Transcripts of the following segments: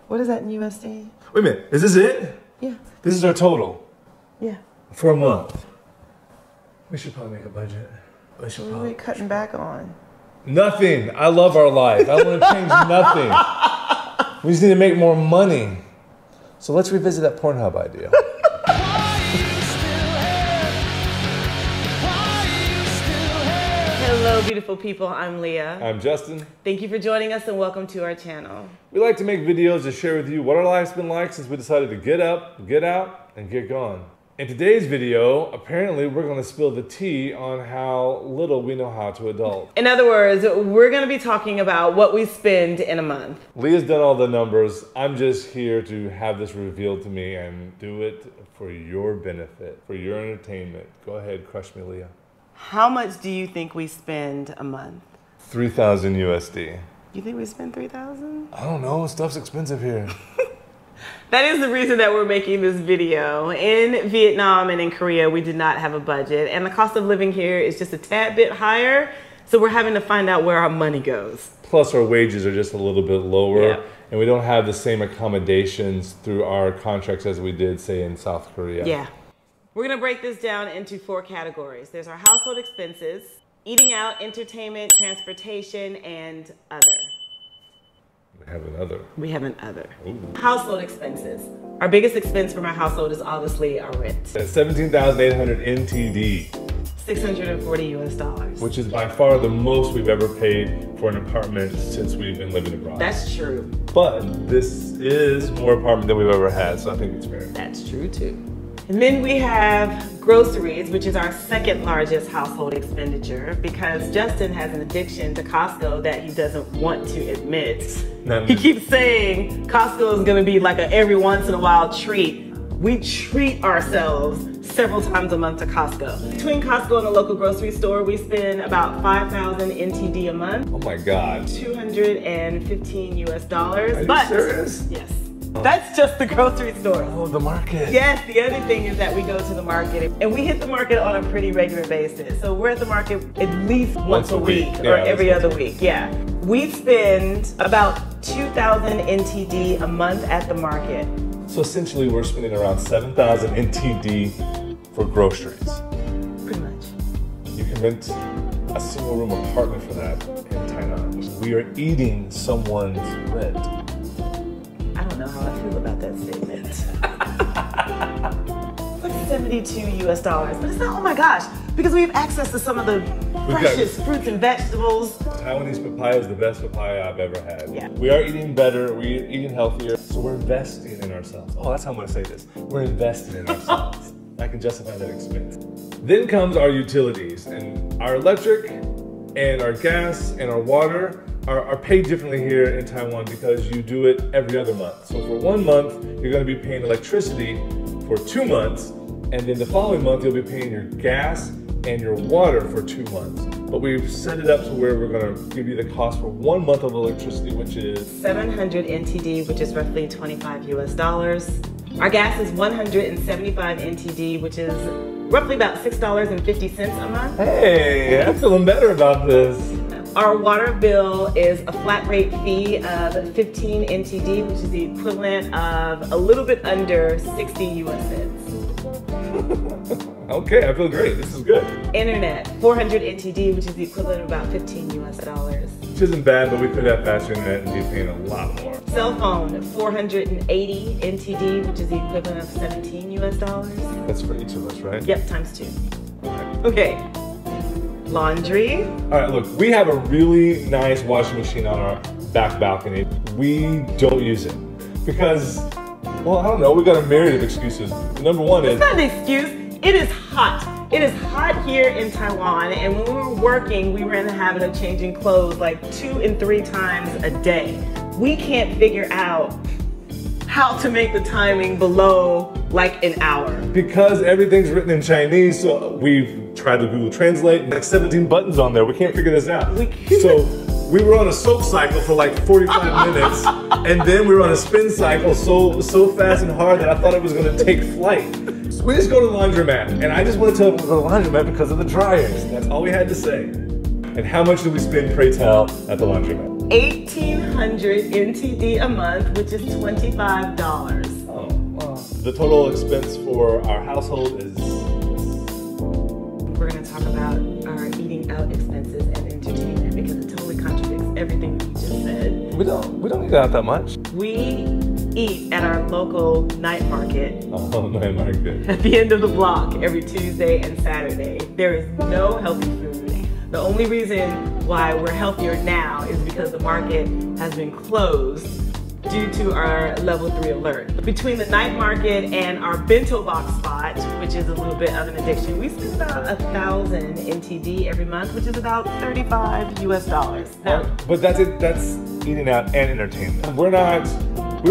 What is that in USD? Wait a minute, is this it? Yeah. This is our total? Yeah. For a month. We should probably make a budget. What are we cutting back on? Nothing. I love our life. I want to change nothing. We just need to make more money. So let's revisit that Pornhub idea. Hello, beautiful people. I'm Leah. I'm Justin. Thank you for joining us and welcome to our channel. We like to make videos to share with you what our life's been like since we decided to get up, get out, and get gone. In today's video, apparently we're going to spill the tea on how little we know how to adult. In other words, we're going to be talking about what we spend in a month. Leah's done all the numbers. I'm just here to have this revealed to me and do it for your benefit, for your entertainment. Go ahead, crush me, Leah. How much do you think we spend a month? 3,000 USD. You think we spend 3,000? I don't know, stuff's expensive here. That is the reason that we're making this video. In Vietnam and in Korea, we did not have a budget, and the cost of living here is just a tad bit higher, so we're having to find out where our money goes. Plus our wages are just a little bit lower, yeah. And we don't have the same accommodations through our contracts as we did, say, in South Korea. Yeah. We're gonna break this down into 4 categories. There's our household expenses, eating out, entertainment, transportation, and other. We have another. We have an other. Ooh. Household expenses. Our biggest expense from our household is obviously our rent. 17,800 NTD. $640 US. Which is by far the most we've ever paid for an apartment since we've been living abroad. That's true. But this is more apartment than we've ever had, so I think it's fair. That's true too. And then we have groceries, which is our second largest household expenditure because Justin has an addiction to Costco that he doesn't want to admit. He keeps saying Costco is gonna be like a every once in a while treat. We treat ourselves several times a month to Costco. Between Costco and the local grocery store, we spend about 5,000 NTD a month. Oh my God. 215 US dollars. Are you serious? Yes. That's just the grocery store. Oh, the market. Yes, the other thing is that we go to the market and we hit the market on a pretty regular basis. So we're at the market at least once a week or every other week. Yeah. We spend about 2,000 NTD a month at the market. So essentially we're spending around 7,000 NTD for groceries. Pretty much. You can rent a single room apartment for that in Taiwan. We are eating someone's rent. I don't know how I feel about that statement. It's like 72 US dollars, but it's not, oh my gosh, because we have access to some of the freshest fruits and vegetables. Taiwanese papaya is the best papaya I've ever had. Yeah. We are eating better, we're eating healthier, so we're investing in ourselves. Oh, that's how I'm gonna say this. We're investing in ourselves. I can justify that expense. Then comes our utilities, and our electric and our gas and our water are paid differently here in Taiwan because you do it every other month. So for 1 month, you're gonna be paying electricity for 2 months, and then the following month, you'll be paying your gas and your water for 2 months. But we've set it up to where we're gonna give you the cost for 1 month of electricity, which is 700 NTD, which is roughly 25 US dollars. Our gas is 175 NTD, which is roughly about $6.50 a month. Hey, I'm feeling better about this. Our water bill is a flat rate fee of 15 NTD, which is the equivalent of a little bit under 60 US cents. Okay, I feel great. This is good. Internet, 400 NTD, which is the equivalent of about 15 US dollars. Which isn't bad, but we could have faster internet and be paying a lot more. Cell phone, 480 NTD, which is the equivalent of 17 US dollars. That's for each of us, right? Yep, times 2. Okay. Laundry. All right, look, we have a really nice washing machine on our back balcony. We don't use it because, well, I don't know, we got a myriad of excuses. Number one is— It's not an excuse, it is hot. It is hot here in Taiwan, and when we were working, we were in the habit of changing clothes like 2 and 3 times a day. We can't figure out how to make the timing below like an hour. Because everything's written in Chinese, so we've tried to Google Translate, like 17 buttons on there. We can't figure this out. So we were on a soak cycle for like 45 minutes, and then we were on a spin cycle so fast and hard that I thought it was gonna take flight. So we just go to the laundromat, and I just want to tell them to go to the laundromat because of the dryers. That's all we had to say. And how much do we spend, pray tell, at the laundromat? 1,800 NTD a month, which is $25. Oh, wow. The total expense for our household is... We're going to talk about our eating out expenses and entertainment because it totally contradicts everything you just said. We don't eat out that much. We eat at our local night market. Oh, night market. At the end of the block every Tuesday and Saturday. There is no healthy food. The only reason why we're healthier now is because the market has been closed due to our level 3 alert. Between the night market and our bento box spot, which is a little bit of an addiction, we spend about 1,000 NTD every month, which is about $35 US. Now, but that's it. That's eating out and entertainment. We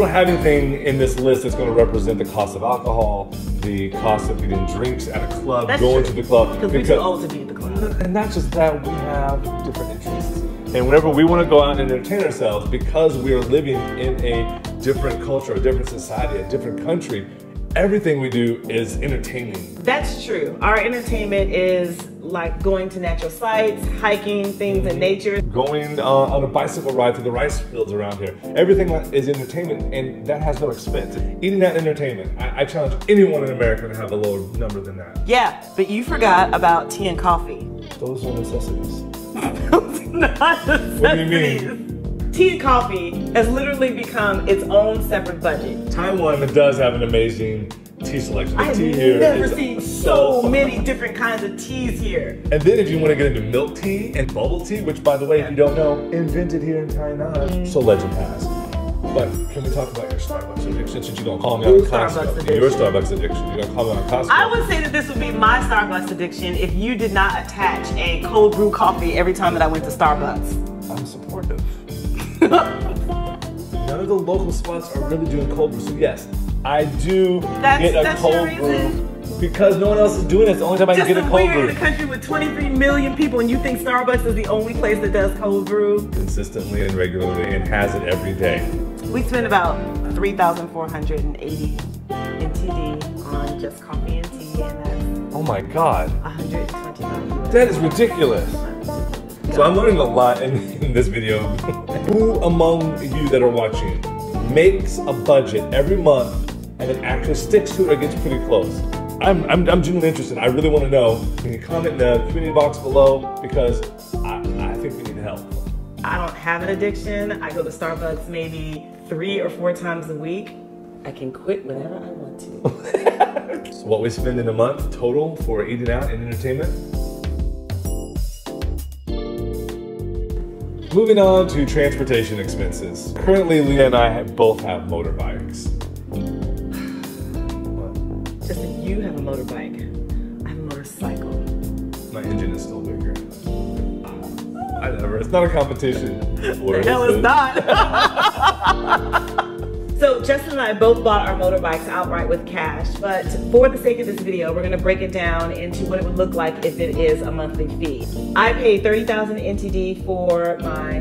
don't have anything in this list that's going to represent the cost of alcohol, the cost of getting drinks at a club, going to the club. Because we're too old to be at the club. And not just that, we have different interests. And whenever we want to go out and entertain ourselves, because we are living in a different culture, a different society, a different country, everything we do is entertaining. That's true. Our entertainment is like going to natural sites, hiking, things in nature. Going on a bicycle ride through the rice fields around here. Everything is entertainment, and that has no expense. Eating that entertainment, I challenge anyone in America to have a lower number than that. Yeah, but you forgot about tea and coffee. Those are necessities. Those are not necessities. What do you mean? Tea and coffee has literally become its own separate budget. Taiwan does have an amazing tea selection. I've never seen so many different kinds of teas here. And then if you want to get into milk tea and bubble tea, which by the way, if you don't know, invented here in Taiwan, so legend has. But can we talk about your Starbucks addiction since you're going to call me on Costco? Your Starbucks addiction. You're going to call me on Costco. I would say that this would be my Starbucks addiction if you did not attach a cold brew coffee every time that I went to Starbucks. I'm supportive. None of the local spots are really doing cold brew, so yes, I do get a cold brew because no one else is doing it. It's the only time I can get a cold brew. We're in a country with 23 million people and you think Starbucks is the only place that does cold brew? Consistently and regularly and has it every day. We spend about 3,480 NTD on just coffee and tea, and that's oh my God, 125. That is ridiculous. So I'm learning a lot in this video. Who among you that are watching makes a budget every month and then actually sticks to it or gets pretty close? I'm genuinely interested. I really want to know. Can you comment in the community box below because I think we need help. I don't have an addiction. I go to Starbucks maybe 3 or 4 times a week. I can quit whenever I want to. So what we spend in a month total for eating out and entertainment? Moving on to transportation expenses. Currently, Leah and I both have motorbikes. What? Justin, you have a motorbike. I have a motorcycle. My engine is still bigger. It's not a competition. The hell it's not. So Justin and I both bought our motorbikes outright with cash, but for the sake of this video, we're gonna break it down into what it would look like if it is a monthly fee. I paid 30,000 NTD for my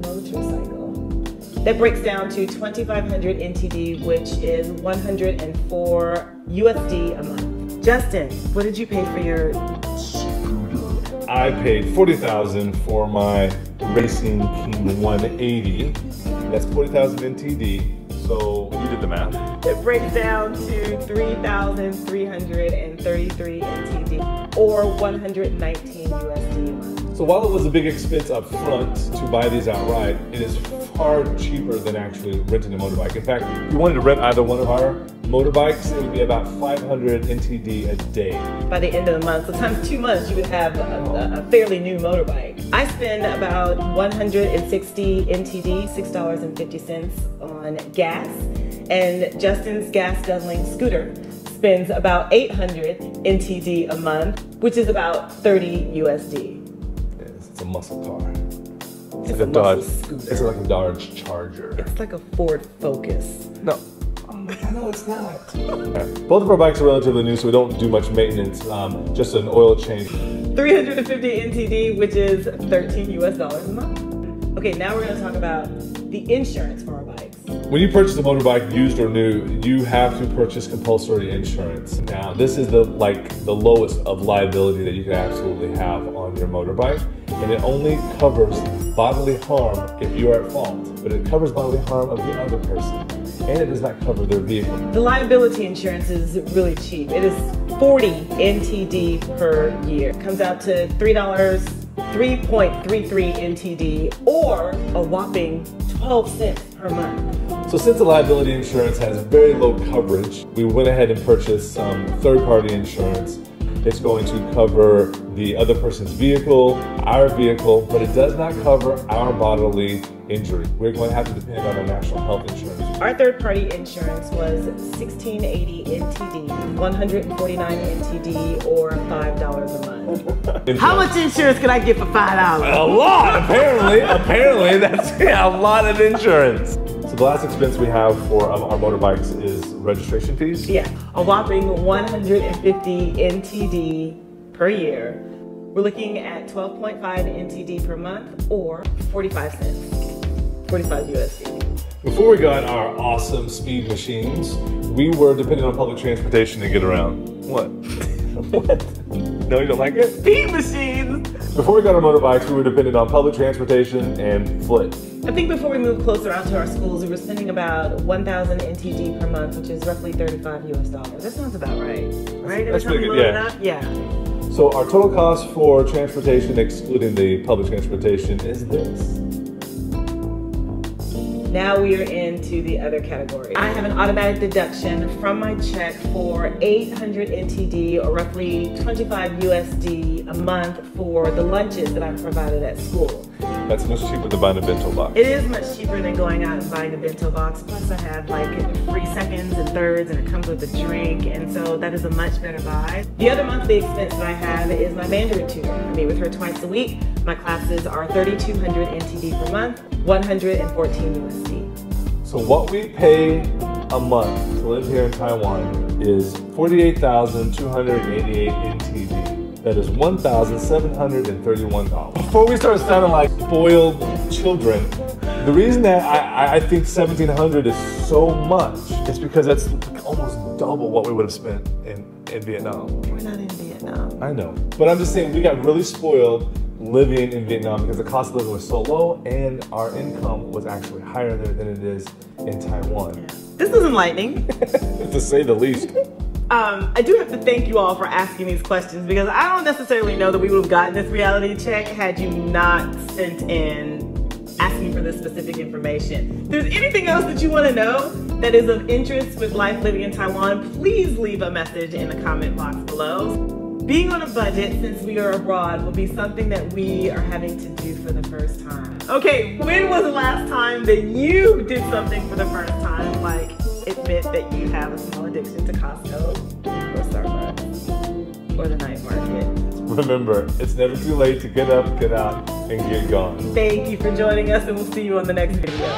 motorcycle. That breaks down to 2,500 NTD, which is 104 USD a month. Justin, what did you pay for your scooter? I paid 40,000 for my Racing King 180. That's 40,000 NTD. So you did the math. It breaks down to 3,333 NTD or 119 USD a month. So while it was a big expense up front to buy these outright, it is far cheaper than actually renting a motorbike. In fact, if you wanted to rent either one of our motorbikes, it would be about 500 NTD a day. By the end of the month, so times 2 months, you would have a fairly new motorbike. I spend about 160 NTD, $6.50 on gas, and Justin's gas guzzling scooter spends about 800 NTD a month, which is about 30 USD. It's a muscle car. It's like a Dodge scooter. It's like a Dodge Charger. It's like a Ford Focus. No. No, it's not. Both of our bikes are relatively new, so we don't do much maintenance, just an oil change. 350 NTD, which is 13 US dollars a month. Okay, now we're gonna talk about the insurance for our bikes. When you purchase a motorbike, used or new, you have to purchase compulsory insurance. Now, this is the lowest of liability that you can absolutely have on your motorbike, and it only covers bodily harm if you are at fault, but it covers bodily harm of the other person, and it does not cover their vehicle. The liability insurance is really cheap. It is 40 NTD per year. It comes out to $3.33 NTD, or a whopping 12 cents per month. So since the liability insurance has very low coverage, we went ahead and purchased some third-party insurance. It's going to cover the other person's vehicle, our vehicle, but it does not cover our bodily injury. We're going to have to depend on our national health insurance. Our third-party insurance was $16.80 NTD, $149 NTD, or $5 a month. How much insurance can I get for $5? A lot, apparently. Apparently, that's a lot of insurance. So the last expense we have for our motorbikes is registration fees. Yeah, a whopping 150 NTD per year. We're looking at 12.5 NTD per month, or 45 cents, 45 USD. Before we got our awesome speed machines, we were dependent on public transportation to get around. What? What? No, you don't like it? Speed machines! Before we got our motorbikes, we were dependent on public transportation and foot. I think before we moved closer out to our schools, we were spending about 1,000 NTD per month, which is roughly 35 US dollars. That sounds about right. Right? That's pretty good, yeah. Yeah. So our total cost for transportation, excluding the public transportation, is this. Now we are into the other category. I have an automatic deduction from my check for 800 NTD, or roughly 25 USD a month, for the lunches that I'm provided at school. That's much cheaper than buying a bento box. It is much cheaper than going out and buying a bento box. Plus I have like free seconds and thirds, and it comes with a drink, and so that is a much better buy. The other monthly expense that I have is my Mandarin tutor. I meet with her twice a week. My classes are 3,200 NTD per month, 114 USD. So what we pay a month to live here in Taiwan is 48,288 NTD. That is $1,731. Before we start sounding like spoiled children, the reason that I think $1,700 is so much is because that's almost double what we would have spent in Vietnam. We're not in Vietnam. I know, but I'm just saying we got really spoiled living in Vietnam because the cost of living was so low and our income was actually higher there than it is in Taiwan. Yeah. This is enlightening. To say the least. I do have to thank you all for asking these questions, because I don't necessarily know that we would have gotten this reality check had you not sent in asking for this specific information. If there's anything else that you want to know that is of interest with life living in Taiwan, please leave a message in the comment box below. Being on a budget since we are abroad will be something that we are having to do for the first time. Okay, when was the last time that you did something for the first time, like admit that you have a small addiction to Costco or Starbucks or the night market? Remember, it's never too late to get up, get out, and get gone. Thank you for joining us, and we'll see you on the next video.